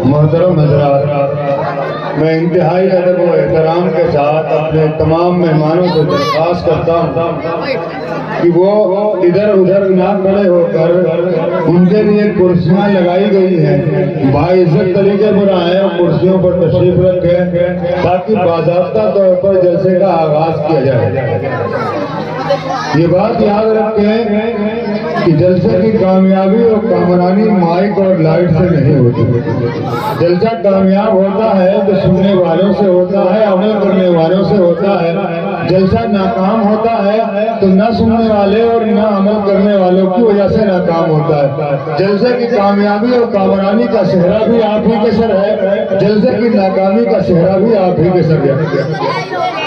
मोहतरम हज़रात, मैं इंतहाई अदब व एहतराम के साथ अपने तमाम मेहमानों से दरख्वास्त करता हूँ कि वो इधर उधर ना खड़े होकर उनके लिए कुर्सियाँ लगाई गई हैं, बाइज्जत तरीके पर आए और कुर्सियों पर तशरीफ रखें ताकि बाज़ाब्ता तौर पर जलसे का आगाज किया जाए। ये बात याद रखें कि जलसे की कामयाबी और कामरानी माइक और लाइट से नहीं होती। जलसा कामयाब होता है तो सुनने वालों से होता है, अमल करने वालों से होता है। जलसा नाकाम होता है तो न सुनने वाले और न अमल करने वालों की वजह से नाकाम होता है। जलसे की कामयाबी और कामरानी का सेहरा भी आप ही के सर है, जलसे की नाकामी का सेहरा भी आप ही के सर है।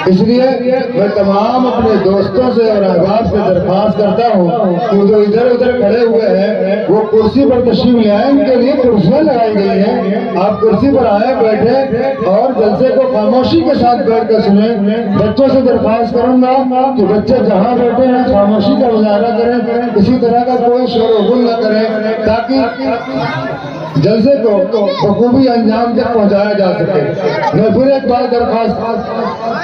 इसलिए मैं तमाम अपने दोस्तों से और अहबाब से दरख्वास्त करता हूँ कि जो इधर उधर खड़े हुए हैं वो कुर्सी पर तशरीफ ले आए, उनके लिए कुर्सियाँ लगाई गई हैं। आप कुर्सी पर आए, बैठे और जलसे को खामोशी के साथ बैठ कर सुने। बच्चों से दरख्वास्त करूंगा कि बच्चे जहाँ बैठे हैं खामोशी का मुजाहरा करें, किसी तरह का कोई शोर गुल न करें ताकि जलसे को बखूबी अंजाम तक पहुँचाया जा सके। मैं फिर एक बार दरख्वास्त,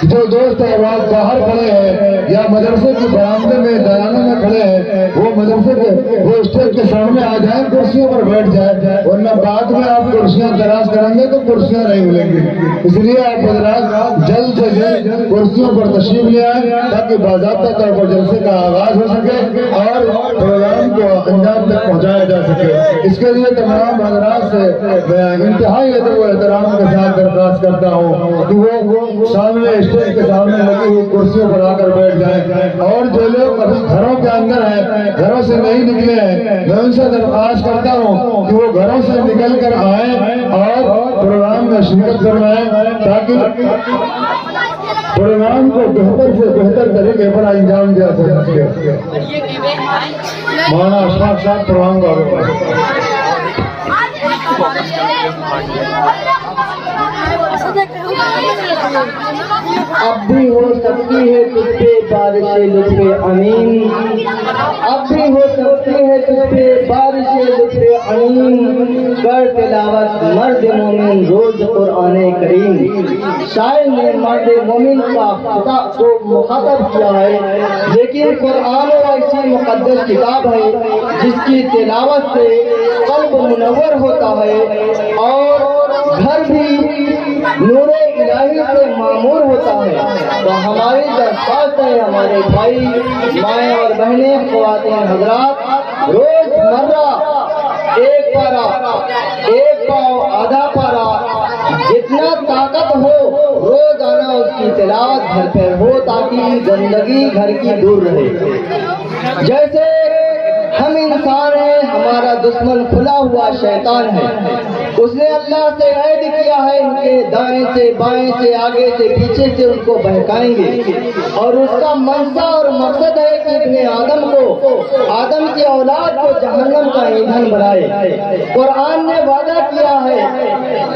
जो दोस्त अहबाब बाहर खड़े हैं या मदरसे के बरामदे में दराने में खड़े हैं वो मदरसे के वो स्टेज के सामने आ जाए, कुर्सियों पर बैठ जाए, वरना बाद में आप कुर्सियां तलाश करेंगे तो कुर्सियां नहीं मिलेंगी। इसलिए आप हज़रात जल्द से जल्द कुर्सियों पर तशरीफ ले आए ताकि बाज़ाब्ता तौर पर जलसे का आगाज हो सके और प्रोग्राम को अंजाम तक पहुँचाया जा सके। इसके लिए तमाम हज़रात से मैं इंतहाई अदब व एहतराम के साथ दरख्वास्त करता हूँ कि वो सामने स्टेज के सामने लगी हुई कुर्सियों पर आकर बैठ जाएं। और जो लोग अभी घरों के अंदर हैं, घरों से नहीं निकले हैं, मैं उनसे दरख्वास्त करता हूँ कि वो घरों से निकल कर आए और प्रोग्राम में शिरकत फरमाएं ताकि प्रोग्राम को बेहतर से बेहतर तरीके पर अंजाम दिया जा सके। मौलाना अशफाक साहब प्रोग्राम को आगे बढ़ाएं। अब भी हो सकती है तुझ पे बारिश लुत्फ़े अमीन, अब भी हो सकती है तुझ पे बारिश लुत्फ़े अमीन। कर तिलावत मर्द मोमिन रोज कुरान करीम। शायर ने मर्द मोमिन का खिताब को मुखातब किया है, लेकिन कुरान ऐसी मुक़द्दस किताब है जिसकी तिलावत से क़ल्ब मुनव्वर होता है और घर भी नूरे इलाही से मामूर होता है। तो हमारी दरख्वास्त है हमारे भाई माएँ और बहनें ख़वातीन हज़रात, रोज़मर्रा एक पारा, एक पाव, आधा पारा, जितना ताकत हो रोजाना उसकी तिलावत घर पर हो ताकि गंदगी घर की दूर रहे। जैसे हम इंसान हैं, हमारा दुश्मन खुला हुआ शैतान है, उसने अल्लाह से ऐद किया है इनके दाएं से बाएं से आगे से पीछे से उनको बहकाएंगे और उसका मंशा और मकसद है कि इब्ने आदम को, आदम की औलाद को जहन्नम का ईंधन बनाए। कुरान ने वादा किया है,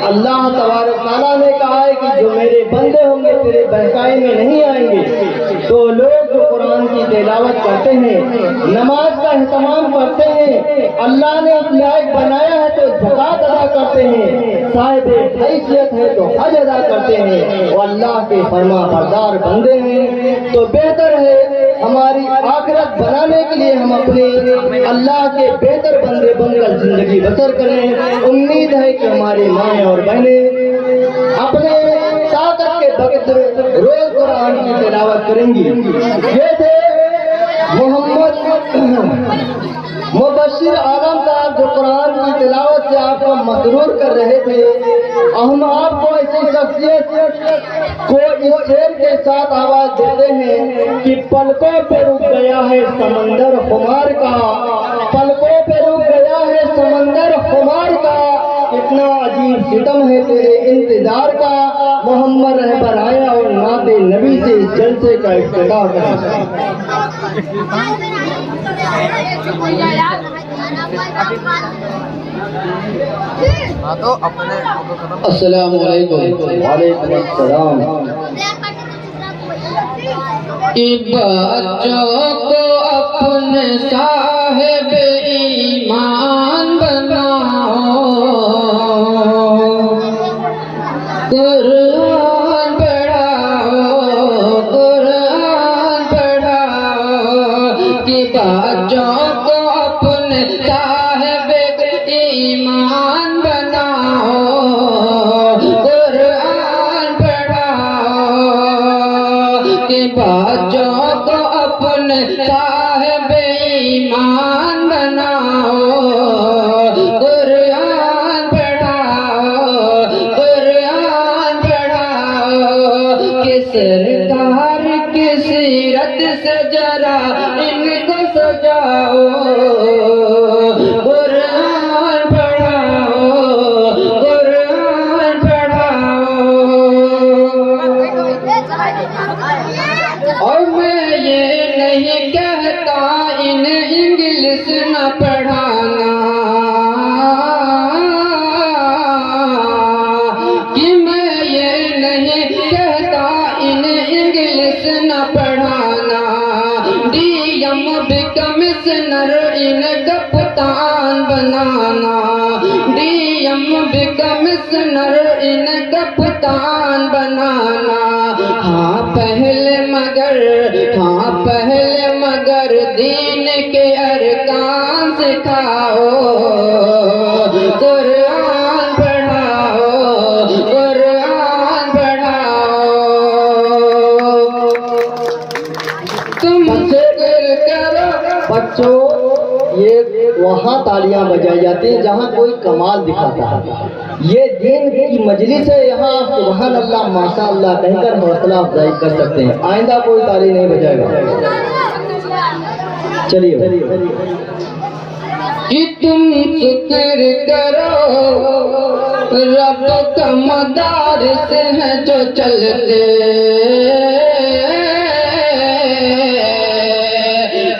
अल्लाह तबारक तआला ने कहा है कि जो मेरे बंदे होंगे तेरे बहकाए में नहीं आएंगे। तो लोग जो कुरान की तिलावत करते हैं, नमाज का एहतमाम करते हैं, अल्लाह ने इस लायक बनाया है तो ज़कात अदा करते हैं, साहिब हैसियत है तो हज अदा करते हैं और अल्लाह के फरमा बरदार बंदे हैं। तो बेहतर है हमारी आखिरत बनाने के लिए हम अपने अल्लाह के बेहतर बंदे बनकर जिंदगी बसर करें। उम्मीद है कि हमारी माएँ और बहनें अपने ताकत के बगैर रोज कुरान की तिलावत करेंगी। ये थे मोहम्मद मुबश्शिर आलम साहब जो कुरान की तिलावत से आपको मसरूर कर रहे थे। हम आपको ऐसी शख्सियत को इस शेर के साथ आवाज देते हैं कि पलकों पे रुक गया है समंदर खुमार का, पलकों पे रुक गया है समंदर खुमार का, कितना अजीब सितम है तेरे इंतजार का। मोहम्मद रहबर आया और नाते नबी से इस जलसे का इफ्तिताह करें। अस्सलामु अलैकुम। वालेकुम अस्सलाम। कि बच्चों को अपने साहिब ईमान बनाओ, कुरान पढ़ाओ, कुरान पढ़ाओ। कि बच्चों को अपने साहिब ईमान बनाओ, कुरान पढ़ाओ। कि बच्चों को अपने साहिब ईमान बनाओ, कुरान पढ़ाओ, कुरान पढ़ाओ। कि सरकार की सीरत से जरा इनको सजाओ, कुरान पढ़ाओ, कुरान पढ़ाओ। और मैं ये नहीं कहता इन्हें इंग्लिश न पढ़ाना, कि मैं ये नहीं कहता इन्हें इंग्लिश न पढ़ाना। डीएम भी कमिश्नर इन्हें कप्तान बनाना, डीएम भी कमिश्नर इन्हें कप्तान बनाना। हाँ पहले मगर दीन के अरकान सिखाओ, कुरान पढ़ाओ, कुरान पढ़ाओ। तुम जिक्र करो बच्चों, ये वहाँ तालियां बजाई जाती हैं जहाँ कोई कमाल दिखाता है। ये दीन की मजलिस है, यहाँ सुभान अल्लाह माशा अल्लाह कहकर हौसला अफजाई कर सकते हैं। आइंदा कोई ताली नहीं बजाएगा। चलिए। कि तुम शुक्र करो रब का मदारिस है जो चलते,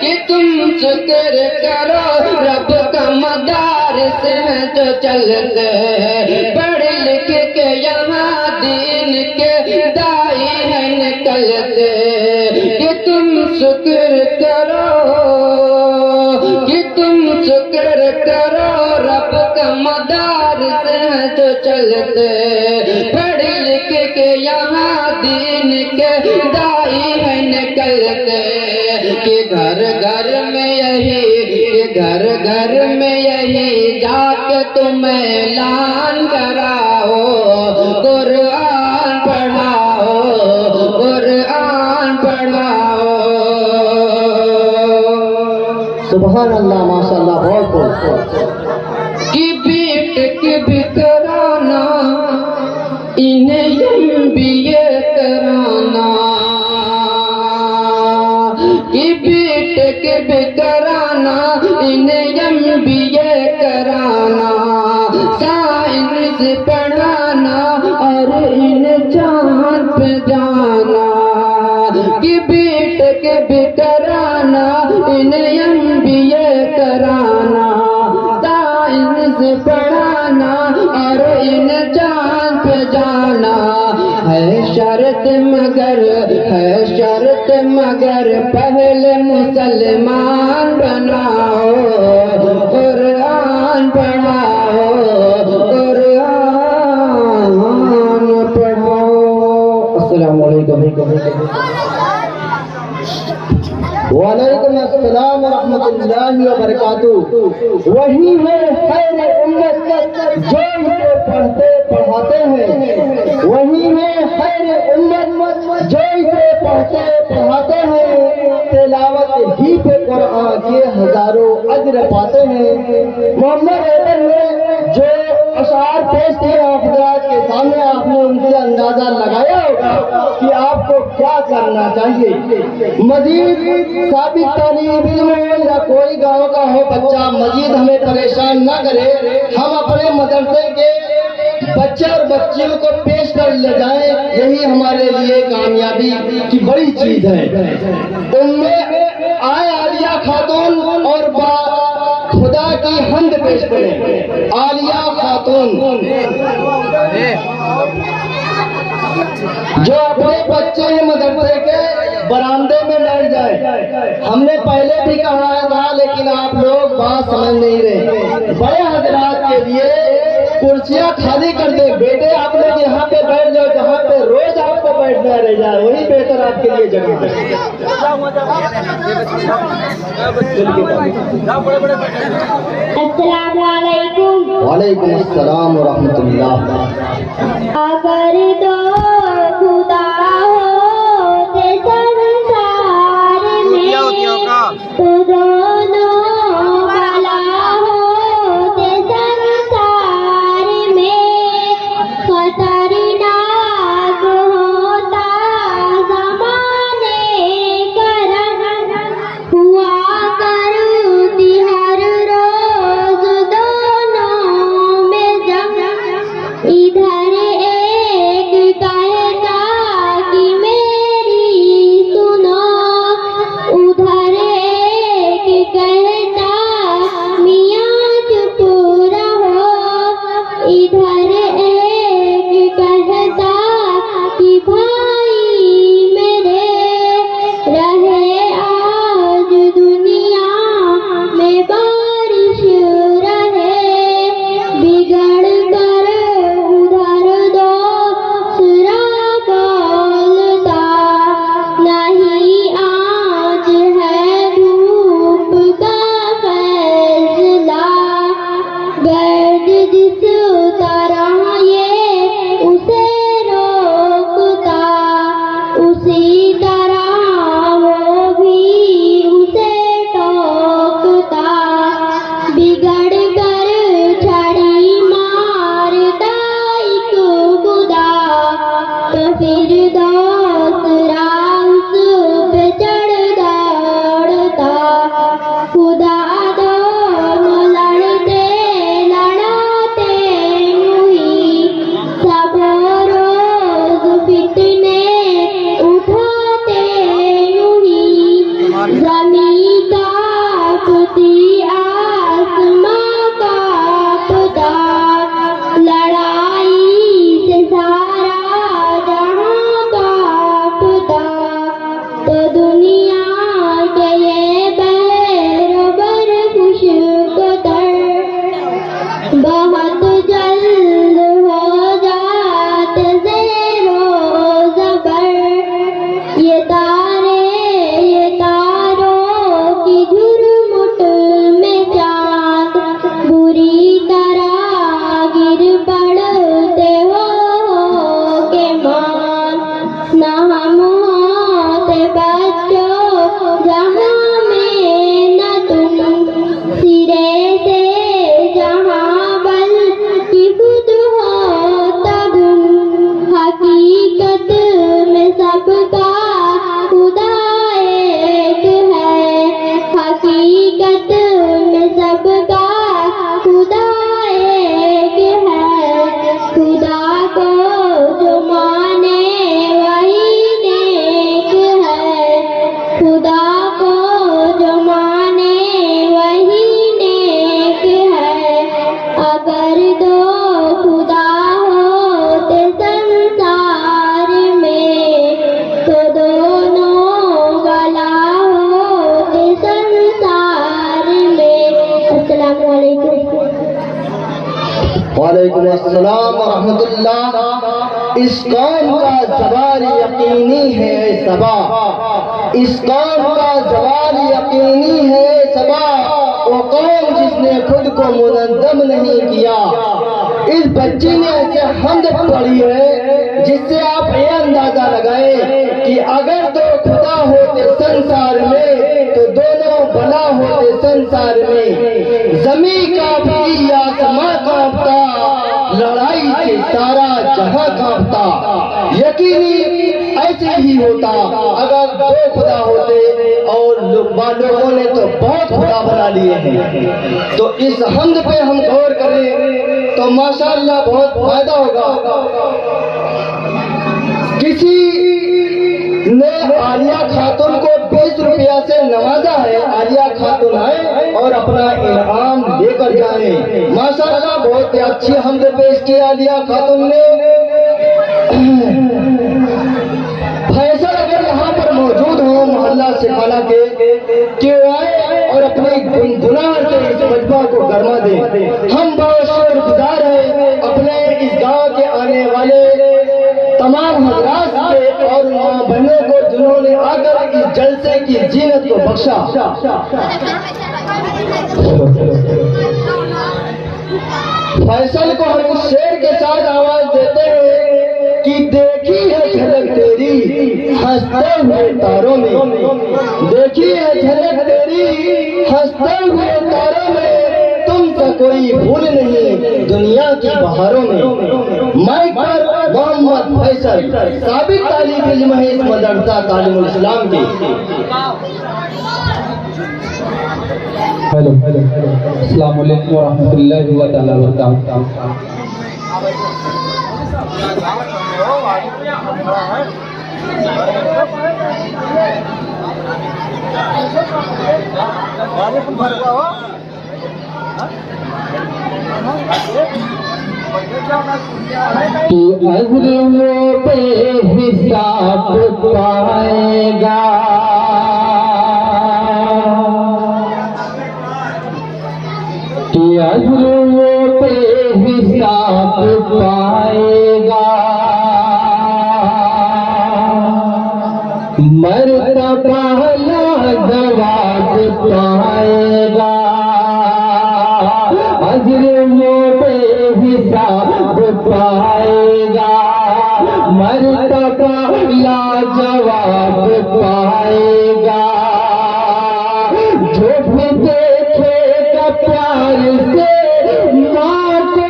कि तुम शुक्र करो रब का मदारिस है जो चलते। पढ़ लिख के यहाँ दीन के दाई है निकलते। कि तुम शुक्र करो, कि तुम शुक्र करो रब का मदारिस है जो चलते। पढ़ लिख के यहाँ दीन के दाई है निकलते। कि घर घर में यही, कि घर घर में यही जाके तुम ऐलान कराओ, कुरान पढ़ाओ, कुरान पढ़ाओ। सुभान अल्लाह माशाअल्लाह, बहुत बहुत। कि बीट के भी कराना इन्हें MBA कराना, कि बीट के भी कराना इन्हें MBA कराना। साइंस पढ़ाना और इन्हें चांद पे जाना। कि बीट के भी कराना इन्हें MBA कराना। साइंस पढ़ाना और इन्हें चांद पे जाना। है शर्त मगर पहले मुसलमान बनाओ, कुरान पढ़ाओ, कुरान पढ़ाओ। अस्सलाम वालेकुम। वालेकुम अस्सलाम व रहमतुल्लाहि व बरकातुहू। वही है खैर उम्मत जो इसे पढ़ते पढ़ाते हैं, वही है खैर उम्मत जो इसे पढ़ते पढ़ाते हैं। तिलावत ही पे कुरान के हजारों अजर पाते हैं। मोहम्मद ऐबन ने जो अशार पेश किए हज़रात के सामने, आपने उनसे अंदाजा लगाया होगा कि आपको क्या करना चाहिए। मजीद साबित तालीम इल्म या कोई गाँव का हो बच्चा मजीद हमें परेशान न करे। हम अपने मदरसे के बच्चे और बच्चियों को पेश कर ले जाएं, यही हमारे लिए कामयाबी की बड़ी चीज है। उनमें आए आलिया खातून और खुदा की हम्द पेश करें। आलिया खातून जो अपने बच्चे हैं मदरसे के बरामदे में बैठ जाए। हमने पहले भी कहा था, लेकिन आप लोग बात समझ नहीं रहे। बड़े हजरात के लिए कुर्सियां खाली कर दे। बेटे आप लोग यहाँ पे बैठ जाओ, जहाँ पे रोज आपको बैठना रह जाए, वही बेहतर आपके लिए जगह है। अस्सलाम वालेकुम। वालेकुम अस्सलाम व रहमतुल्लाह। अगर तो खुदा होते संसार में तो दोनों भला होते संसार में। खतरनाक होता ज़माने का रंग हुआ करती हर रोज दोनों में जंग। इधर एक कहता कि मेरी सुनो, उधर एक कहता मियाँ चुप रहो। इधर एक कहता कि भाई मेरे रहे आज दुनिया में बारिश रहे। बिगड़ कर उधर दो सुरा बोलता नहीं, आज है धूप का फैसला। गर्द जिस तरह ये उसे रोकता, उसी तरह वो भी उसे टोकता। बिगड़ कर छड़ी मारता एक खुदा, तो फिर दूसरा उस पे चढ़ दौड़ता। खुदा दोनों लड़ते लड़ाते हुई, सब रोज फितने उठाते हुई। ज़मीं कांपती आसमां कांपता, लड़ाई से सारा जहां कांपता। तो दुनिया के ये बरोबर खुशकदर बहुत जल्द हो जाते ज़ेरो ज़बर। ये तारों की झुरमुट में चाँद बुरी तरह गिर पड़ते हो के मान। न हम होते बच्चों जहाँ में न तुम, सिरे से जहाँ बल की खुद हो तब। हकीकत में सबका खुदा एक है, हकीकत में सबका खुदा एक है। खुदा को जो माने वही नेक है, खुदा को जो माने वही नेक है। अगर दो खुदा होते संसार में तो दोनों भला होते संसार में। अस्सलाम वालेकुम। वालेकुम अस्सलाम व रहमतुल्लाह। इस कौम का ज़वाल यकीनी है सबा, इस कौम का ज़वाल यकीनी है सबा। वो कौम जिसने खुद को मुनज़्ज़म नहीं किया। इस बच्ची ने ऐसे हमद पढ़ी है जिससे आप ये अंदाजा लगाएं कि अगर दो खुदा होते संसार में तो दोनों भला होते संसार में। ज़मीं कांपती आसमां कांपता, लड़ाई से सारा जहां कांपता। यकीनी ऐसे ही होता अगर दो खुदा होते, और लोगों ने तो बहुत खुदा बना लिए हैं। तो इस हमद पे हम गौर करें तो माशाअल्लाह बहुत फायदा होगा। किसी ने आलिया खातून को 20 रुपया से नवाजा है। आलिया खातून आए और अपना इनाम लेकर जाए। माशाअल्लाह बहुत ही अच्छी हमद पेश की आलिया खातून ने। फैसल अगर यहाँ पर मौजूद हो मोहल्ला सिखाना के कि वो आए और अपने गुनगुना के इस मजबा को गरमा दे। हम बहुत शुक्रगुजार हैं अपने इस गांव के आने वाले तमाम हजरात के और माँ बहनों को जिन्होंने आकर इस जलसे की जीनत को बख्शा। फैसल को हम उस शेर के साथ आवाज देते हैं कि देखी है झलक तेरी हंसते हुए तारों में, देखी है झलक तेरी हंसते हुए तारों में, तुमसे कोई भूल नहीं दुनिया की बहारों में। माइक पर मोहम्मद फैसल, साबिक तालिब इल्म है इस मदरसा तालीमुल इस्लाम की। हेलो अस्सलाम वालेकुम व रहमतुल्लाहि व तआला व बरकातहू। तू अज़्रों पे हिसाब पाएगा, तू अज़्रों पे हिसाब पाएगा, मर्तबा जवाब पाएगा, अज़्रों पे हिसाब पाएगा, मर्तबा लाजवाब पाएगा। जो भी देखेगा प्यार से माँ को,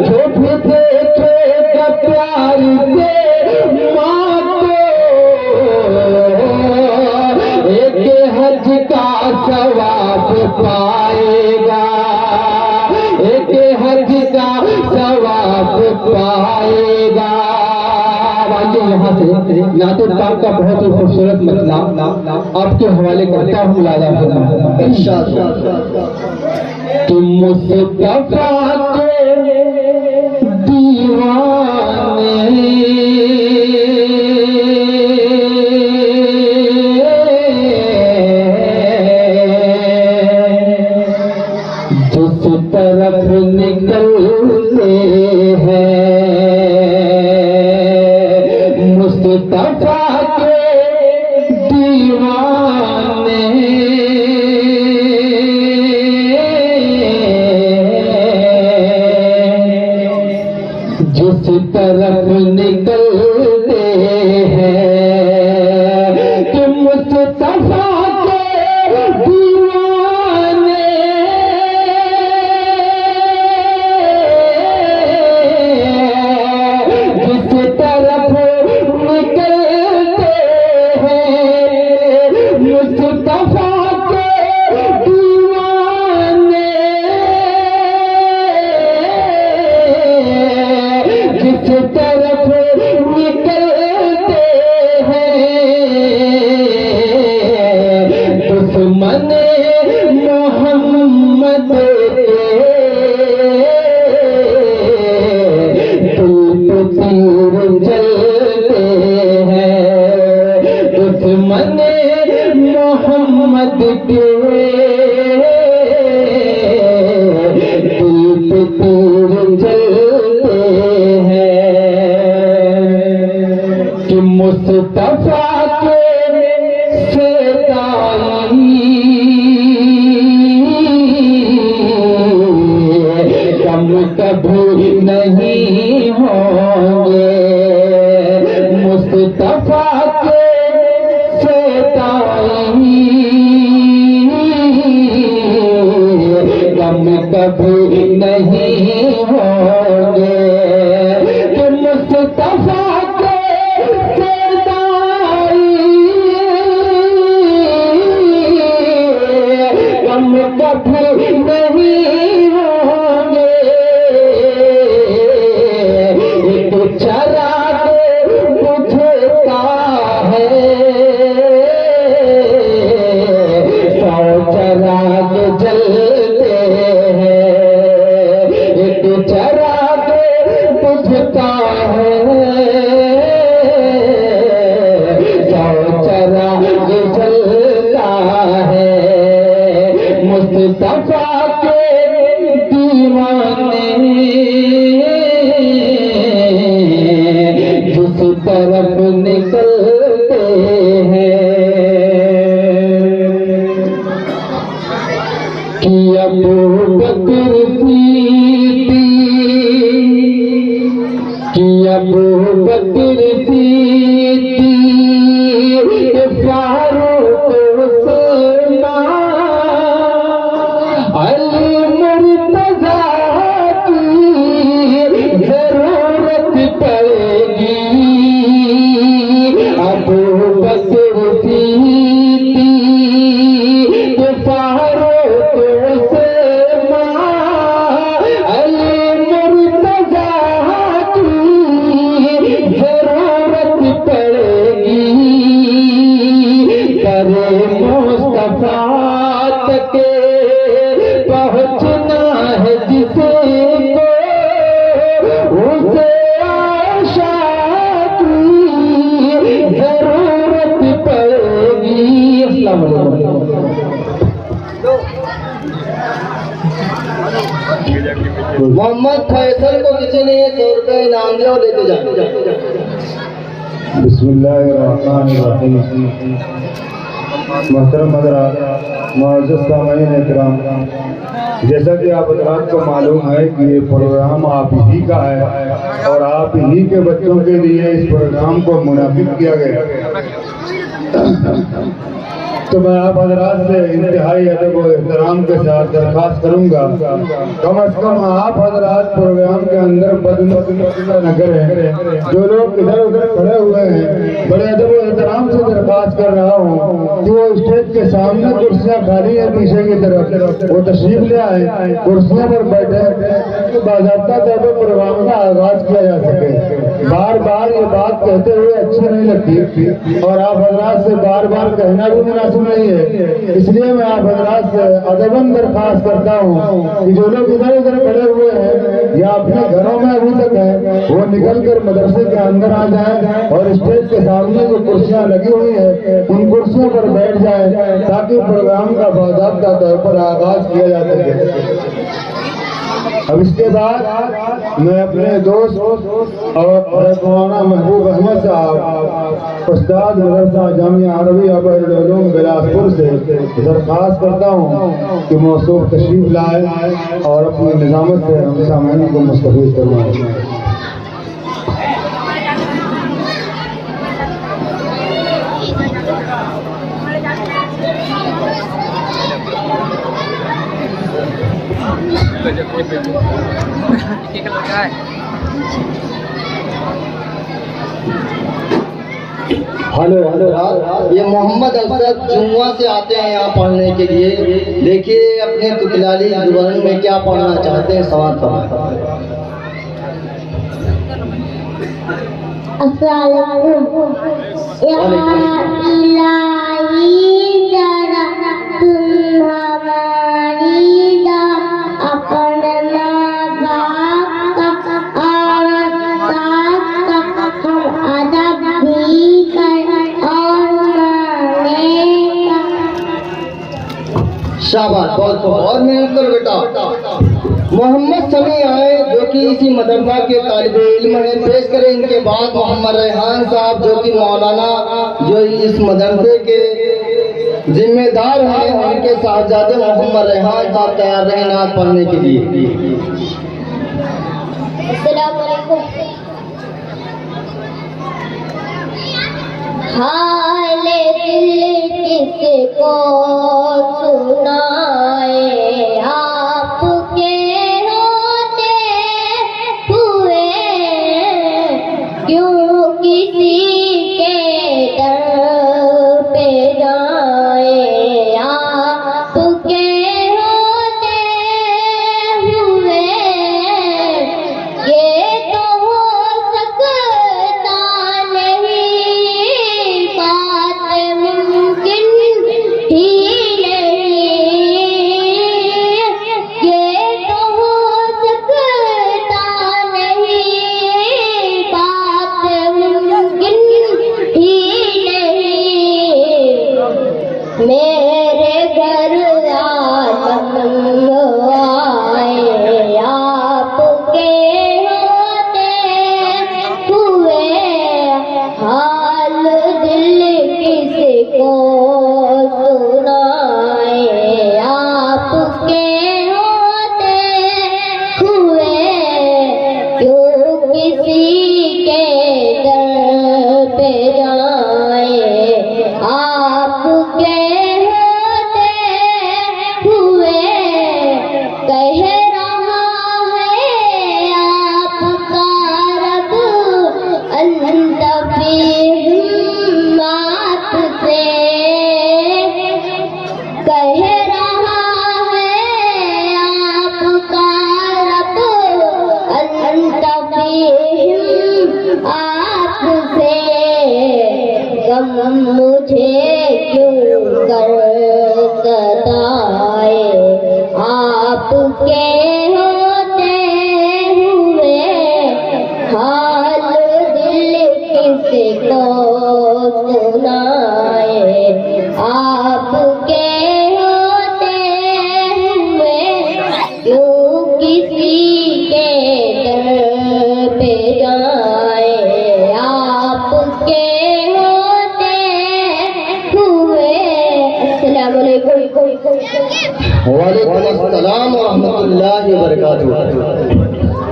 जो भी देखेगा प्यार से माँ को, एक हज का सवाब पाएगा, एक हज का सवाब पाएगा। यहाँ से नाते पाक का बहुत ही खूबसूरत मतलब आपके हवाले करता हूँ लाला कि मुस्तफा के दीवाने जिस तरफ निकलते हैं, मुस्तफा के दीवाने जिस तरफ निकलते हैं, कि मुस्तफा के दीवाने जिस तरफ निकलते हैं, मुस्तफा के दीवाने जिस तरफ निकलते हैं, दुश्मन मोहम्मद तीर जलते हैं, दुश्मन मोहम्मद के तीर जलते हैं, कि मुस्तफा के सेताई कम कभी नहीं होंगे, मुस्तफा के सेताई कम कभी नहीं होंगे, कि मुस्तफा के सेताई कम कभी नहीं होंगे। एक चराग बुझता है, 100 चराग जलते हैं, तरफ निकलते हैं कि अबू बकर सिद्दीक कि अबू बकर सिद्दीक फारूक उस्मान अली मुर्तज़ा की जरूरत पड़ेगी अबू बकर सिद्दीक फारूक उस्मान अली मुर्तज़ा की जरूरत पड़ेगी करे मुस्तफा तक पहुँचना है जिसे उसे आशा की जरूरत पड़ेगी। अस्सलाम वालेकुम। मोहम्मद फैसल को किसी ने 100 रुपये इनाम दिया और लेते जाए। बिस्मिल्लाहिर्रहमानिर्रहीम। मोहतरम हज़रात, मुअज़्ज़ज़ सामीन इकराम, जैसा कि आप हज़रात को मालूम है कि ये प्रोग्राम आप ही का है और आप ही के बच्चों के लिए इस प्रोग्राम को मुनाफिक किया गया। तो मैं आप हज़रात से इंतहाई अदब और एहतराम के साथ दरख्वास्त करूंगा, कम अज़ कम आप हज़रात प्रोग्राम के अंदर बदमज़ी न करें। जो लोग इधर उधर खड़े हुए हैं, बड़े अदब और एहतराम से दरख्वास्त कर रहा हूँ कि वो स्टेज के सामने कुर्सियाँ खाली है पीछे की तरफ, वो तशरीफ ले आए, कुर्सियों पर बैठे, बाज़ाब्ता तौर पर प्रोग्राम का आगाज किया जा सके। बार बार ये बात कहते हुए अच्छी नहीं लगती और आप हज़रात से बार बार कहना भी मुनासिब नहीं है, इसलिए मैं आप हज़रात से अदबन दरख्वास्त करता हूँ कि जो लोग इधर उधर खड़े हुए हैं या अपने घरों में अभी तक है, वो निकल कर मदरसे के अंदर आ जाए और स्टेज के सामने जो कुर्सियाँ लगी हुई है उन कुर्सियों पर बैठ जाए ताकि प्रोग्राम का बाज़ाब्ता तौर पर आगाज किया जा सके। अब इसके बाद मैं अपने दोस्त और मौलाना महबूब अहमद साहब, उस्ताद मदरसा जामिया अरबिया बहरुल उलूम बिलासपुर से दरख्वास्त करता हूँ कि मौसूफ तशरीफ लाए और अपनी निज़ामत से हम सामईन को मुस्तफ़ीद करवाएं। हेलो हेलो, ये मोहम्मद असद जुम्मा से आते हैं यहाँ पढ़ने के लिए। देखिए अपने तुतलाली जुबान में क्या पढ़ना चाहते हैं, सवाल फरमाएं। शाबाश, बहुत और मेहनत करो बेटा। मोहम्मद समी आए जो कि इसी मदरसा के तालिब इल्म हैं, पेश करें इनके बाद मोहम्मद रेहान साहब जो कि मौलाना जो इस मदरसे के जिम्मेदार हैं, उनके साहबजादे मोहम्मद रेहान साहब तैयार रहे नात पढ़ने के लिए। अस्सलाम वालेकुम। हाल दिल किसको सुनाए, आपके होते हुए क्यों किसी के दर पे जाए, आपके होते हुए ये गम मुझे क्यों कर सताए, आपके होते हुए हाल दिल किसको सुनाए, आपके होते हुए क्यों किसी के दर पे जाए, आपके होते हुए। अस्सलाम वालेकुम। वालेकुम अस्सलाम व रहमतुल्लाहि व बरकातुहू।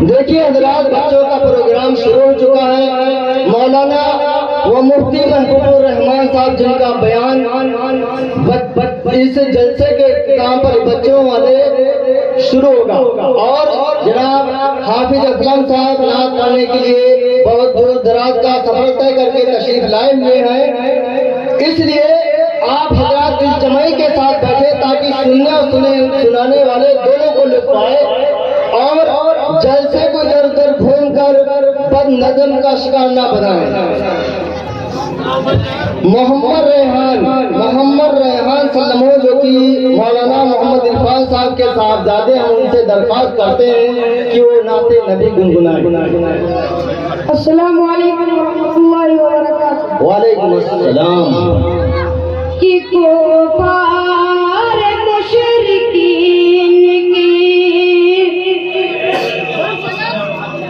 देखिए हजरात, बच्चों का प्रोग्राम शुरू हो चुका है। मौलाना व मुफ्ती महबूबुर रहमान साहब जिनका बयान इस जलसे के काम पर बच्चों वाले शुरू होगा, और जनाब हाफिज असलम साहब नात पढ़ने के लिए बहुत दूर दराज का सफर तय करके तशरीफ लाए हुए हैं। इसलिए आप हजरात इस जमाई के साथ बैठे ताकि सुनने और सुनाने वाले दोनों को लुत्फ आए, और जलसे को इधर उधर घूम कर बद नजम का शिकार न बनाए। मोहम्मद रेहान सल्लमो, जो कि मौलाना मोहम्मद इरफान साहब के साहबजादे हैं, उनसे दरख्वास्त करते हैं कि वो नाते नबी गुनगुनाए। अस्सलामु अलैकुम रहमतुल्लाहि व बरकातुहू। वालेकुम अस्सलाम। कि को पार मुशरिकीन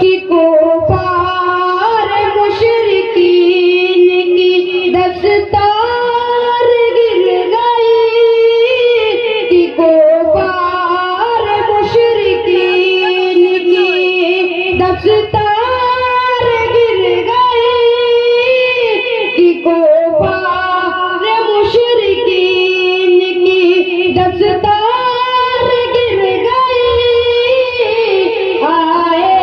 की को पार मुशरिकीन की दस्तार गिर गई, कि को पार मुशरिकीन की दस्तार गिर गई, कि को पार मुशरिकीन की दस्तार गिर गई। आए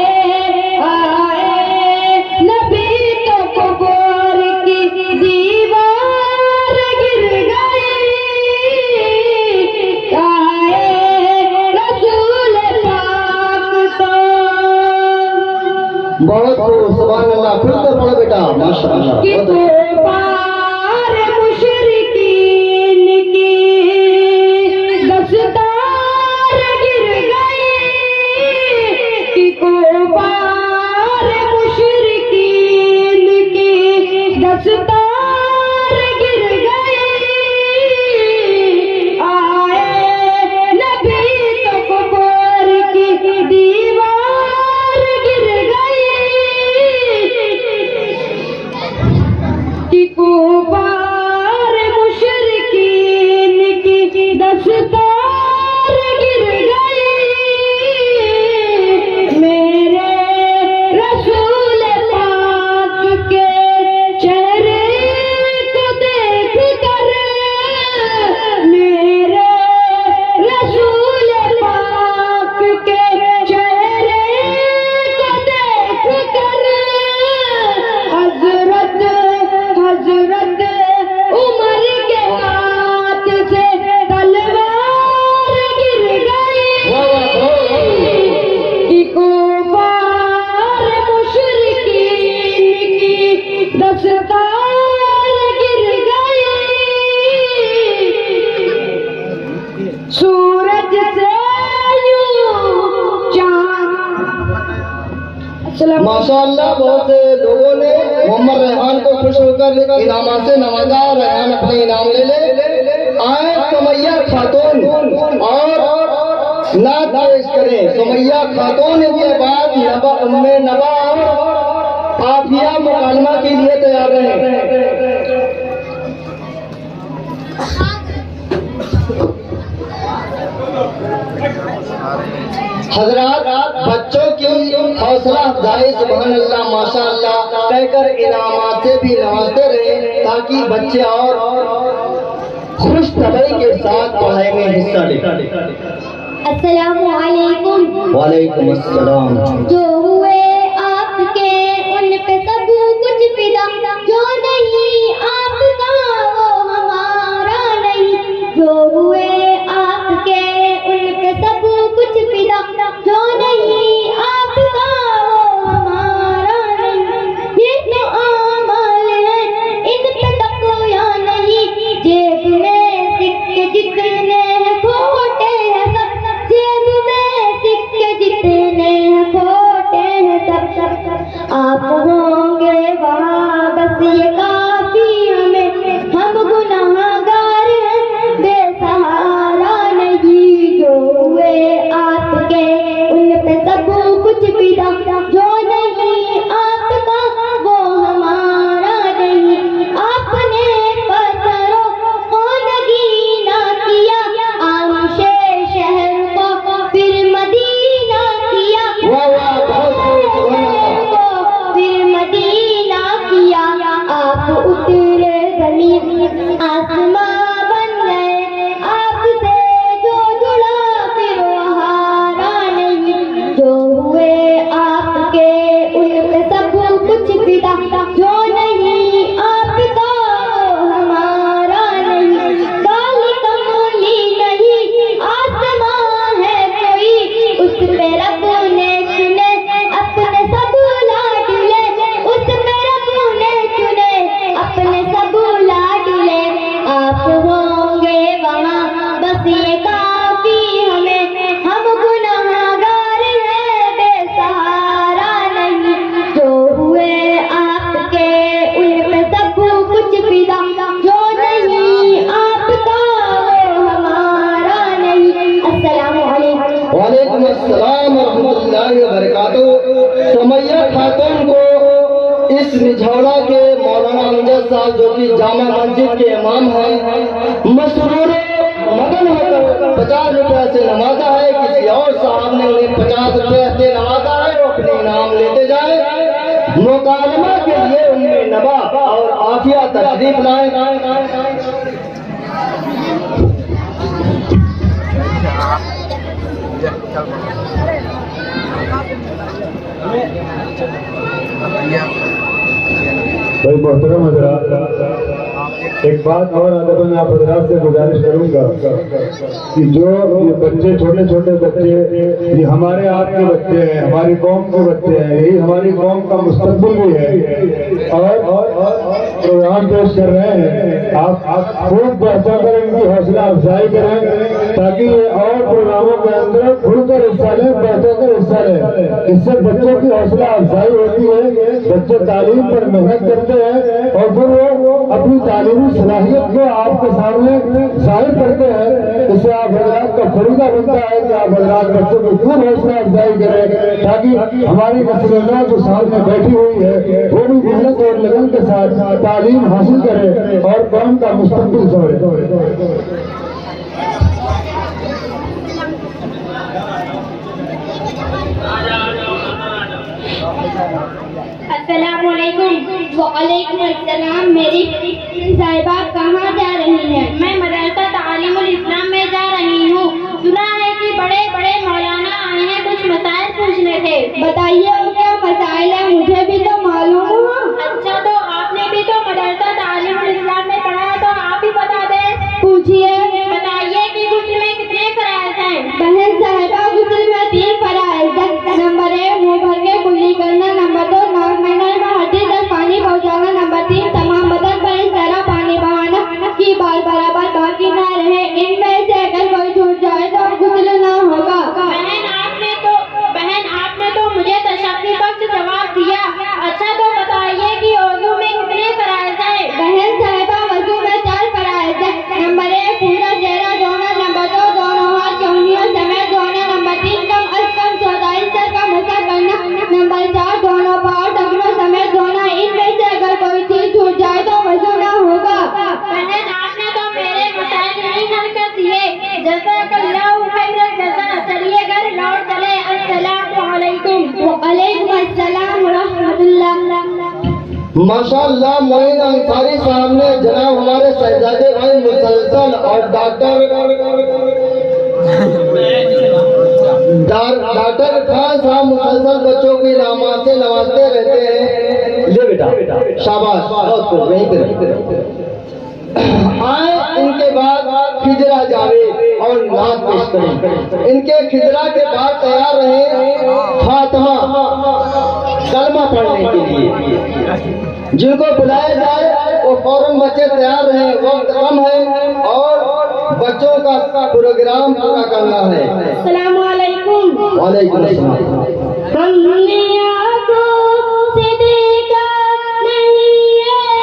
आए नबी तो कब्र की दीवार गिर गई, आए रसूल पाक तो। बहुत खूब, सुभान अल्लाह। खुद तो पढ़ो बेटा, माशाअल्लाह। कि को पार मुशरिकीन की दस्तार गिर गई, कि को पार मुशरिकीन की दस्तार गिर गई। आए नबी तो कब्र की दीवार गिर गई, कि को पार मुशरिकीन की दस्तार गिर गई। मेरे रसूल पाक के चेहरे को देख कर, मेरे रसूल पाक के चेहरे को देख कर, हजरत उमर के हाथ से तलवार गिर गई, कि को पार मुशरिकीन की दस्तार गिर गई। सूरज से यूं चांद। माशाअल्लाह, बहुत से लोगों ने मोहम्मद रेहान को खुश होकर इनामात से नवाजा। रेहान अपने इनाम ले ले। आए सुमैया खातून और नात पेश करें। सुमैया खातून के बाद उम्मे नबा और आफिया मुकालमा के लिए तैयार रहें। हजरात, बच्चों की हौसला अफजाई सुभान अल्लाह माशाअल्लाह कहकर इनामात से भी नवाजते रहे, ताकि बच्चे और खुश तबई के साथ पढ़ाई में हिस्सा ले। अस्सलामु अलैकुम। वालेकुम अस्सलाम। जो हुए आपके उन पे सब कुछ फिदा, जो नहीं आपका वो हमारा नहीं। जो हुए आपके उन पे सब कुछ फिदा, जो नहीं आपका वो हमारा नहीं। ये तो आमाल है, इन पे तकवा बस ये काफी हमें, हम गुनाहगार हैं बेसहारा नहीं। जो हुए आपके उन पे सब कुछ फिदा, जो नहीं आपका वो हमारा नहीं। आपने पत्थरों को नगीना किया, आमशे शहर को फिर मदीना किया, फिर मदीना किया। आप उतरे जमीन आसमां बन गए, आपसे जो जुड़ा फिर वो हारा नहीं। जो हुए आपके उन पे सब कुछ फिदा, जो नहीं आपका वो हमारा नहीं। काली कमली नहीं आसमां है कोई, उस पे रब ने चुने अपने सब लाडले, उस पे रब ने चुने अपने सब लाडले। आप होंगे वहाँ बस ये काफी हमें, हम गुनाहगार हैं बेसहारा नहीं। जो हुए आपके उन पे सब कुछ फिदा, जो नहीं आपका वो हमारा नहीं। अस्सलामु अलैकुम। वालेकुम अस्सलाम रहमतुल्लाहि व बरकातुहू। सुमैया खातून को इस निझौड़ा के मौलाना अमजद साहब जो कि जामा मस्जिद के इमाम हैं, मसरूर मगन होकर 50 रुपये से नवाजा है। किसी और साहब ने उन्हें 50 रुपये से नवाजा है, वो अपने इनाम लेते जाए। मुकालमा के लिए उनमें नवा और आफिया तशरीफ लाए। भाई मोहतरम हजरात, एक बात और अदब मैं आप हजरात से गुजारिश करूंगा कि जो ये बच्चे छोटे छोटे बच्चे, ये हमारे आपके बच्चे हैं, हमारी कौम के बच्चे हैं, यही हमारी कौम का मुस्तकबिल भी है और प्रोग्राम पेश कर रहे हैं। आप खूब बढ़ा कर इनकी हौसला अफजाई करें ताकि ये और प्रोग्रामों के अंदर खुलकर हिस्सा लें, बढ़कर हिस्सा लें। इससे बच्चों की हौसला अफजाई होती है, बच्चे तालीम पर मेहनत करते हैं और फिर वो अपनी तालीमी सलाहियत को आपके सामने जाहिर करते हैं। इससे आप हजरात का फरीदा बनता है कि आप हजरात बच्चों को खूब हौसला अफजाई करें ताकि हमारी नस्लें जो सामने बैठी हुई है वो भी मेहनत और लगन के साथ तालीम हासिल करे और कौम का मुस्तकबिल संवरे। अस्सलामु अलैकुम। वालेकुम अस्सलाम। मेरी साहिबा कहाँ जा रही हैं? मैं मदरसा तालीमुल इस्लाम में जा रही हूँ। सुना है कि बड़े बड़े मौलाना आए हैं, कुछ मसाइल पूछने थे। बताइए वो क्या मसाइल है, मुझे भी तो मालूम हो। अच्छा, तो आपने भी तो मदरसा तालीमुल इस्लाम में पढ़ा है, तो आप ही बता दें। पूछिए। बताइए कि गुस्ल में कितने फराइज हैं? बहन साहिबा, गुस्ल में 3 फराइज हैं। नंबर 1 मुँह भर के कुल्ली करना, नंबर 2 नाक में हड्डी तक पानी पहुँचाना, नंबर 3 तमाम बदन पर इस तरह पानी बहाना कि बाल बराबर बाकी ना रहे। इनमें से अगर कोई छूट जाए तो गुस्ल ना होगा। बहन आपने तो मुझे तशक्की बख्श जवाब दिया। अच्छा, तो बताइए कि वज़ू में कितने फराइज हैं? बहन साहिबा, वज़ू में 4 फराइज हैं। नंबर 1 पूरा चेहरा धोना, नंबर 2 दोनों हाथ उंगलियों समेत धोना, नंबर 3 कम अज कम 14 सर का मसा करना, नंबर 4 दोनों पाँव टखनों समेत धोना। इनमें से अगर कोई चीज छूट जाए तो वज़ू ना होगा। बहन आपने तो मेरे मसाइल नहीं हल कर दिए। जज़ाकल्लाहु खैरन जज़ा। चलिए घर लौट चले। अस्सलामु अलैकुम। वालेकुम अस्सलाम व रहमतुल्लाह। माशाअल्लाह, मोइन अंसारी साहब ने जनाब हमारे शहजादे भाई मुसलसल और डॉक्टर खान साहब मुसलसल बच्चों की नामाज से नवाजते रहते हैं। ले बेटा, शाबाश, बहुत खूब, वहीं पे आए। इनके बाद खिजरा जावेद और नात पेश करें। इनके खिजरा के बाद तैयार रहे फातिमा कलमा पढ़ने के लिए। जिनको बुलाया जाए वो फौरन बच्चे तैयार रहे, वक्त कम है और बच्चों का प्रोग्राम पूरा करना है। अस्सलामु अलैकुम। वालेकुम अस्सलाम। हमने आँखों से देखा नहीं है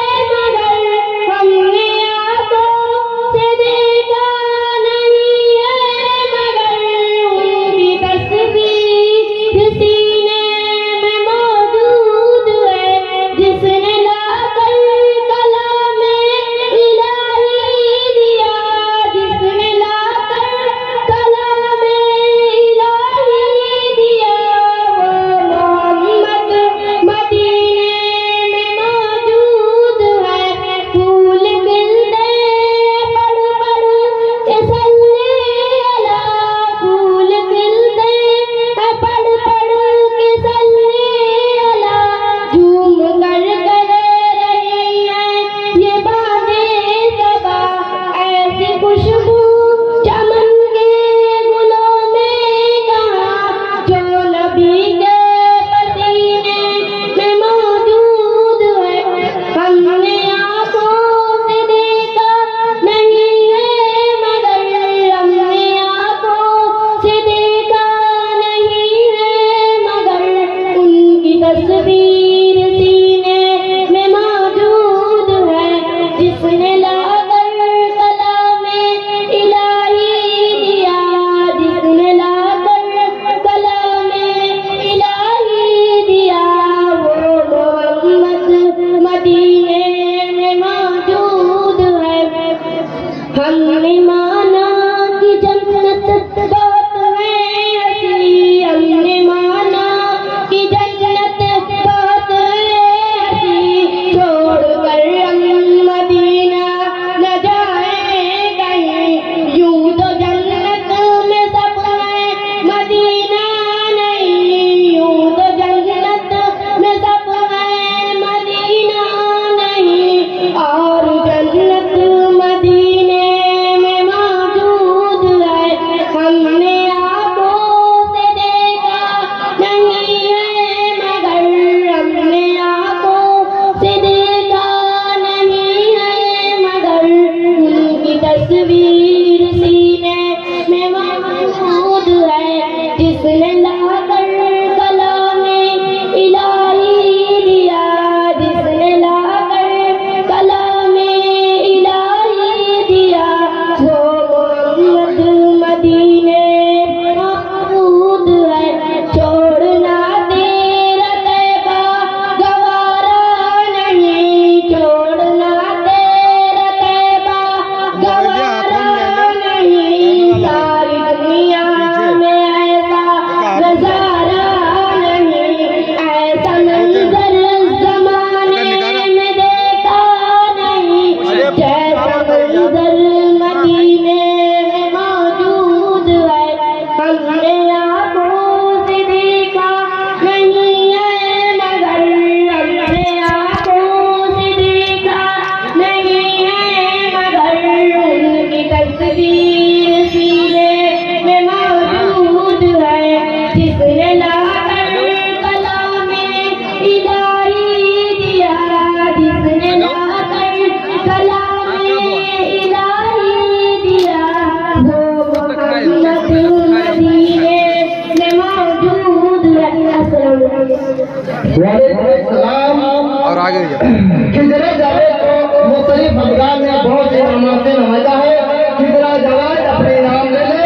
खिजरा जावेद को मुख्तलिफ अफगान में बहुत से नामों से नवाजा है। खिजरा जावेद अपने नाम ले ले।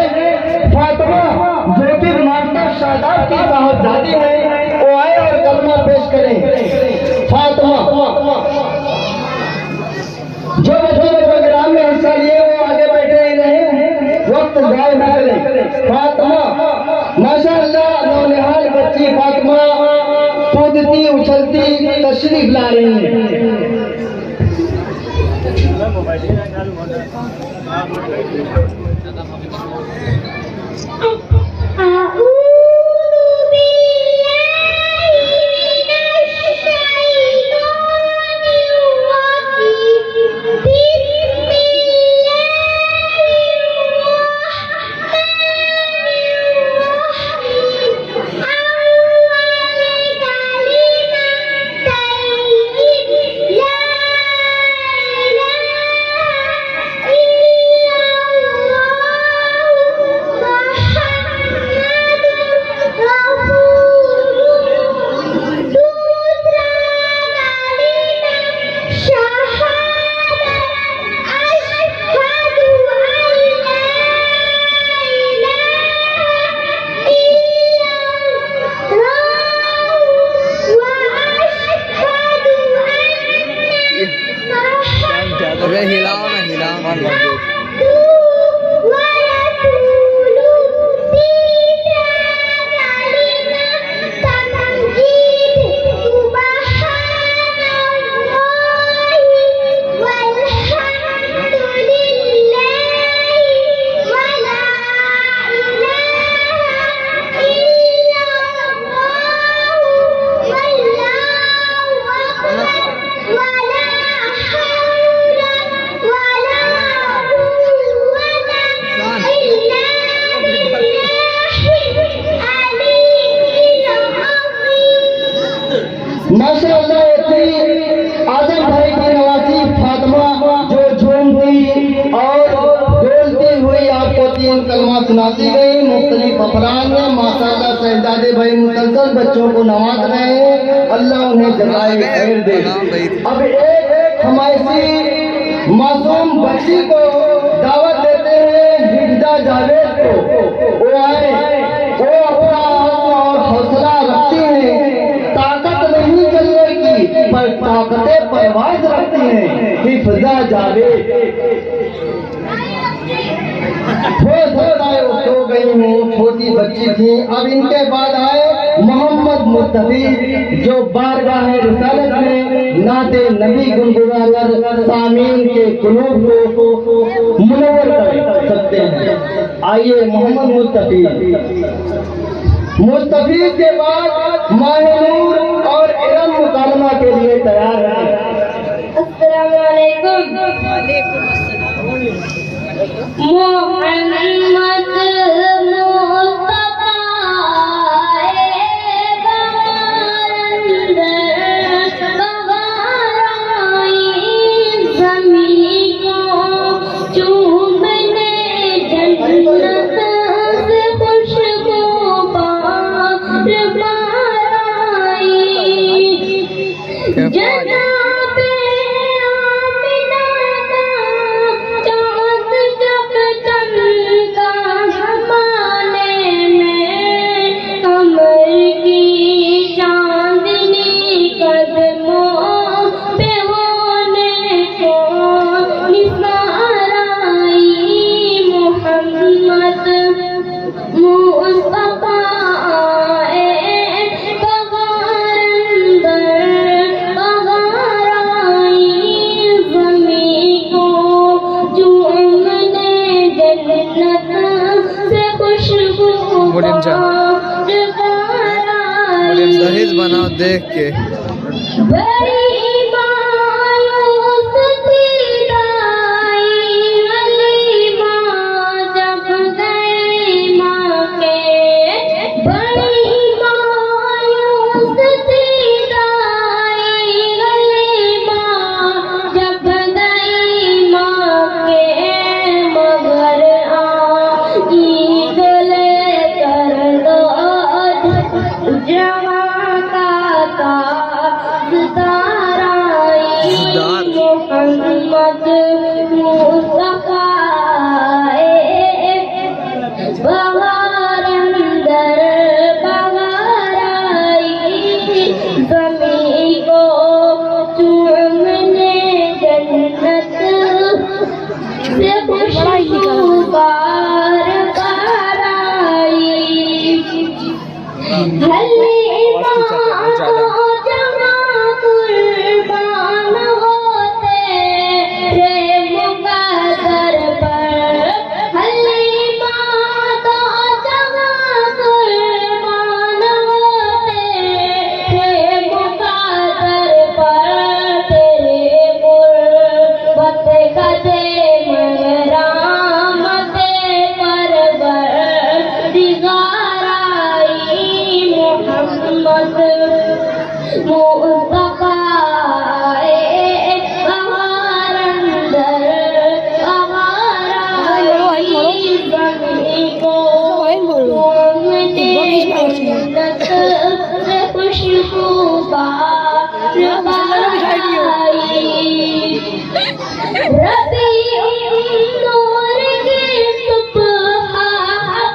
फातिमा जो कि मास्टर शादाब की साहबजादी है, वो आए और कलमा पेश करें। फातिमा जो बच्चे प्रोग्राम में हिस्सा लिए वो आगे बैठे ही रहे, वक्त जाए न करें। फातिमा माशाअल्लाह नौनिहाल बच्ची फातिमा कूदती उछलती तशरीफ ला रही है। अबे हिलाओ ना, हिलाओ। माशाअल्लाह इतनी आजम भाई की नवासी फातिमा जो झूमती और डोलती हुई आपको 3 कलमा सुनाती गई। मुख्तलिफ अफराद में माशाअल्लाह शहजादे भाई मुसलसल बच्चों को नवाज रहे हैं, अल्लाह उन्हें जज़ाए खैर दे। अब एक हमायसी मासूम बच्ची को दावत देते हैं, हिफ्जा जावेद को। वो आए, वो अपना और हौसला रखती हैं, ताकत नहीं चलने की पर ताकते परवाज रखती हैं। हिफ्जा जावेद हो सकता है वो सो गई हूँ, छोटी बच्ची थी। अब इनके बाद आए मोहम्मद मुस्तफी जो बारगाह रिसालत में नाते नबी गुनगुना कर सामीन के कुलूब को मुनव्वर कर सकते हैं। आइए मोहम्मद मुस्तफी के बाद माहिनूर और इरम मुकालमा के लिए तैयार है। अस्सलाम वालेकुम। मोहम्मद मुस्तफा ज़मीन को चूमने जन्नत से खुशबू बार बाराई। जनाबे आमिना का चाँद जब चमका ज़माने में, कमर की चांदनी कदमों पे होने को निसार आई। मोहम्मद मुस्तफा दहेज बनाओ देख के। जवां का ताजदार मोहम्मद मुस्तफा बहार अंदर बहार आई ज़मीं को चूमने जन्नत से खुशबू बार बार आई हल्ले कुर्बान होते प्रेम का दर पर हल्ले माता जहाँ कुर्बान होते प्रेम का दर पर तेरे गुर्बत का दे मगरामते परवर दिगार आई मोहम्मद मुस्तफा बहार अंदर बहार आई ज़मीं को चूमने जन्नत से खुशबू बार बार आई नूर की सुबह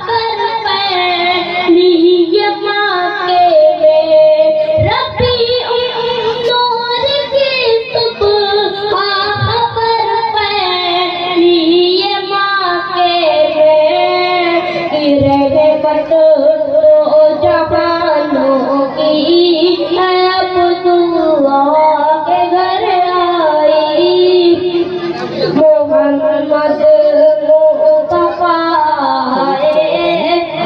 पर पहली ये माके रबी नूर की सुबह पर पहली ये माके रहे बट जवानों की अब दुआ के घर आई मोहम्मद मुस्तफा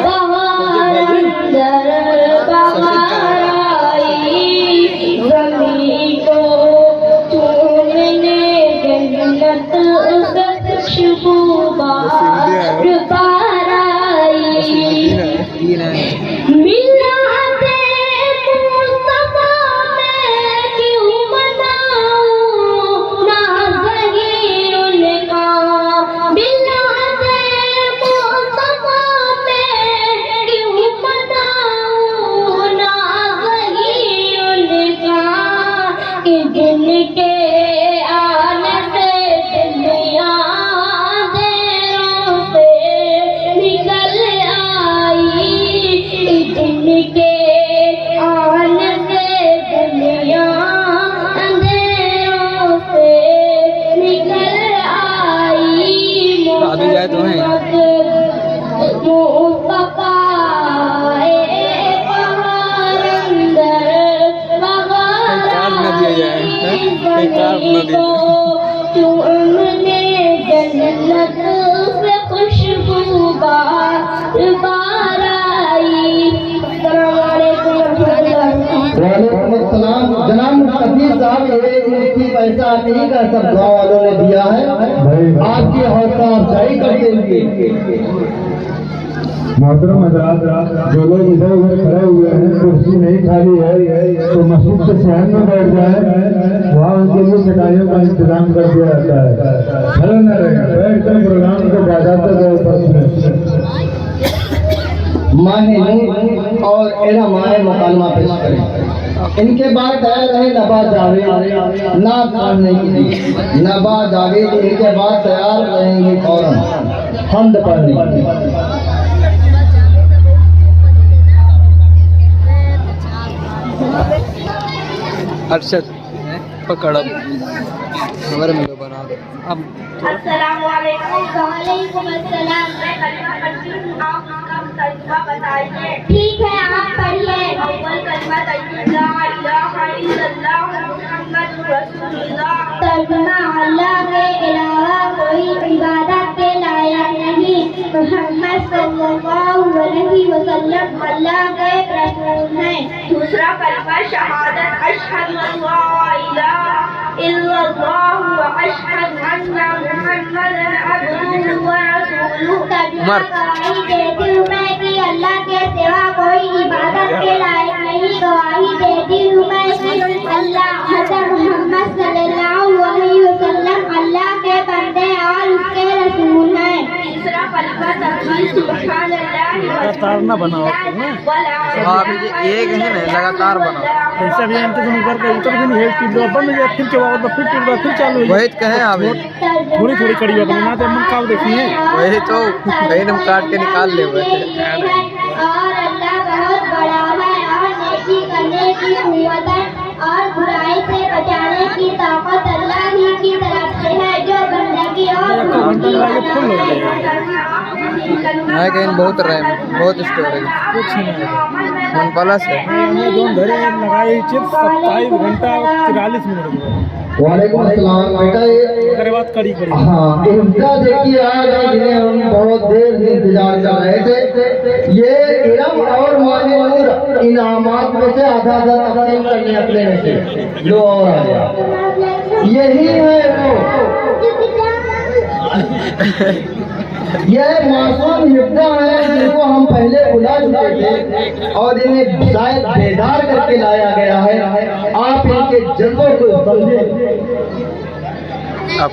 बहार अंदर बहार आई ज़मीं को चूमने जन्नत से खुशबू बार बार आई मिलाते मुस्तफा मैं क्यों मनाऊं ना सही उनका मिलाते मुस्तफा मैं क्यों मनाऊं ना सही उनका कि जिनके आने से दुनिया अंधेरों से निकल आई जिनके आने से दुनिया अंधेरों से निकल आई दादी जाए तो हैं। मुस्तफा बहार अंदर बहार कार न दिया जाए, हैं? कहीं कार न दिया जाए। चूमने जन्नत से खुशबू बार बार आई अस्सलाम वालेकुम वालेकुम अस्सलाम। जनाब मुफ्ती साहब ये मुफ्ती पैसा आप ही का सब गाँव वालों ने दिया है आपकी हौसला अफजाई करते हुए। मोहतरम हजरात, जो लोग इधर उधर खड़े हुए हैं, कुर्सी नहीं खाली है तो मस्जिद के शहर में बैठ जाए, वहाँ उनके लिए चटाइयों का इंतजाम कर दिया जाता है। खड़े न रहे, बैठ कर प्रोग्राम को बजाते गए माने और एरा माने मुकालमा पेश करें। इनके बाद तैयार रहे नबा जावेद ना पढ़ने की नबा जावेद इनके बाद तैयार रहेंगे फौरन हमद पढ़ने की। अरशद पकड़ अब हमारे में बना दो अब अस्सलाम वालेकुम वालेकुम अस्सलाम मैं कलमा पढ़ती हूँ आप उसका तर्जुमा बताइए। ठीक है आप पढ़िए। अव्वल कलमा ला इलाहा इल्लल्लाह मुहम्मदुर रसूलुल्लाह। तर्जुमा अल्लाह के अलावा कोई इबादत के लायक नहीं, मुहम्मद सल्लल्लाहु अलैहि वसल्लम अल्लाह के रसूल हैं। दूसरा कलमा शहादत अशहदु अल्ला इलाहा इल्लल्लाह व अशहदु अन्ना मुहम्मदन अब्दुहु व रसूलुहु। तर्जुमा गवाही देती हूँ मैं कि अल्लाह के सिवा कोई इबादत के लायक नहीं। गवाही देती हूँ मैं कि अल्लाह हज़रत मोहम्मद सल्लल्लाहु अलैहि वसल्लम अल्लाह के बंदे और उसके रसूल हैं। तीसरा कलमा तकबीर सुभान अल्लाह व लगातार ना बनाओ हाँ एक है ना लगातार बनाओ। ऐसा भी हम तो करके उतर भी नहीं है कि बंद हो जाए फिर के बाद फिर टूट गया फिर चालू हो जाए। वही तो कहें अभी थोड़ी थोड़ी कड़ी अपनी ना तो मन का देखिए वही तो कहीं हम काट के निकाल ले हुए थे। और अल्लाह बहुत बड़ा है और नेकी करने की कुव्वत है और बुराई से बचाने की ताकत अल्लाह ही की तरफ से है जो बंदगी और है कहीं बहुत रैम बहुत स्टोरेज कुछ नहीं वन प्लस है। हमने जो घरे लगाई चिप्स 27 घंटा 43 मिनट वालेकुम अस्सलाम बेटा। ये करे बात कड़ी कड़ी हाँ इनका देखिए आज जिन्हें हम बहुत देर से इंतजार कर रहे थे। ये इरम और मानूर इनामात में से आधा आधा तकसीम करने अपने में से लो और आ गया। यही है वो यह मासूम हिफ्जा है जिनको हम पहले बुला चुके थे और इन्हें शायद बेदार करके लाया गया है। आप इनके जज्बों को समझें। अब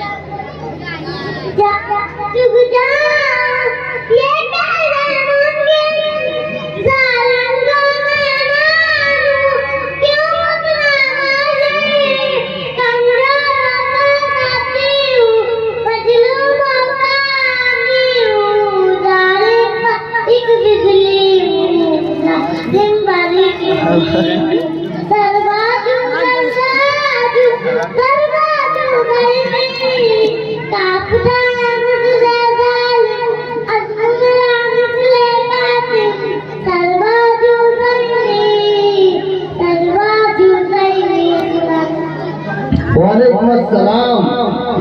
वालेकुम अस्सलाम।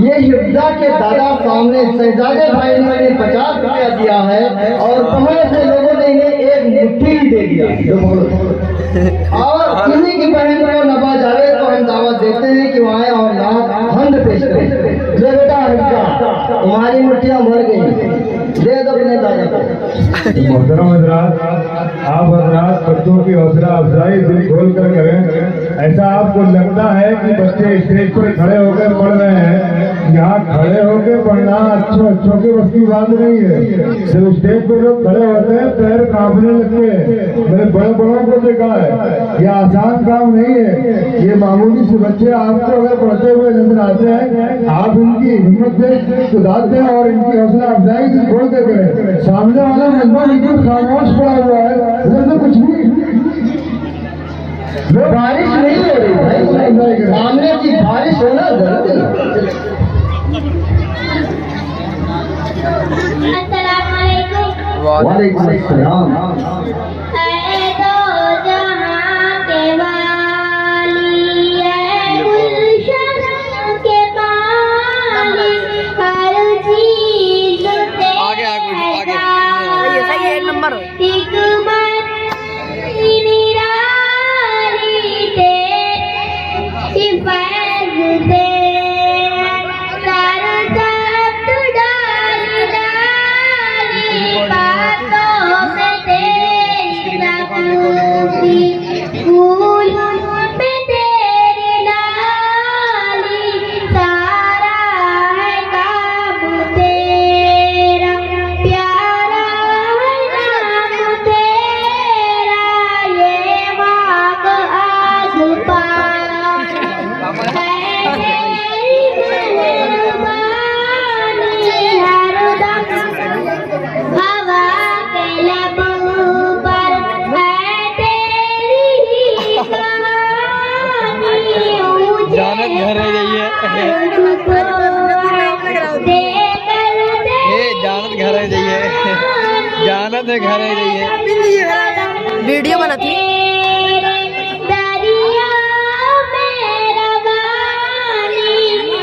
ये हिफ्जा के दादा सामने शहजादे भाई ने 50 रुपया दिया है और बहुत से लोगों ने इन्हें एक मुट्ठी ही दे दिया। और किसी की बहन को नवाज जावे तो हम दावत देते हैं कि वहाँ और हंद पेश करें। ले बेटा हिफ्जा तुम्हारी मुट्ठियाँ भर गई दे दो अपने दादा को। मोहतरम हजरात, आप हजरात बच्चों की हौसला अफजाई दिल खोल कर करें। ऐसा आपको लगता है कि बच्चे स्टेज पर खड़े होकर पढ़ रहे हैं, यहाँ खड़े होकर पढ़ना अच्छों के बस की बात नहीं है। जब स्टेज पर लोग खड़े होते हैं पैर कांपने लगते हैं। मैंने बड़े बड़ों को देखा है, ये आसान काम नहीं है। ये मामूली से बच्चे आपको अगर पढ़ते हुए नजर आते हैं, आप इनकी हिम्मत से सुधारते हैं और इनकी हौसला अफजाई दिल खोल कर करें। सामने वाला मजबूर बिल्कुल खामोश पड़ा हुआ है, उधर से कुछ भी बारिश नहीं हो रही भाई, सामने की बारिश होना जरूरी है। अस्सलाम वालेकुम। वालेकुम अस्सलाम। है तो जहाँ के वाली है गुलशन के माली हर चीज से आगे आगे सही है, एक नंबर हिकमत निराली तेरी फैज़ से सर दर्द डाली डाली बातों में तेरी नगूंगी फूल में तेरी डाली सारा है काम तेरा प्यारा है नाम तेरा ये वाक आज पार है तेरी मेहरबानी हरदम हवा के लब पर है तेरी ही कहानी जानत घर है जाइए जानत घर है जाइए जानत है घर है जाइए वीडियो बनाती दरिया मेरा वाली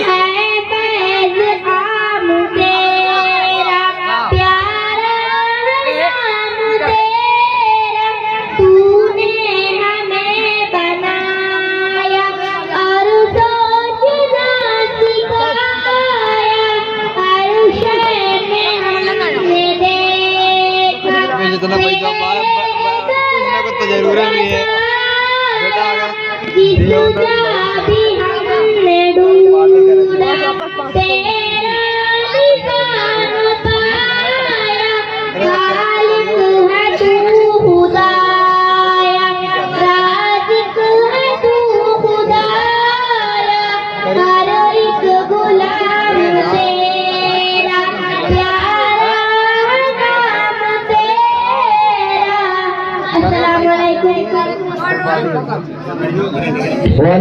है फैज़ आम तेरा प्यारा नाम तेरा तूने हमें बनाया और सोचना सिखाया हर शय में हमने देखा जितना पैसा कुछ ना कुछ तो जरूर भी है। वाले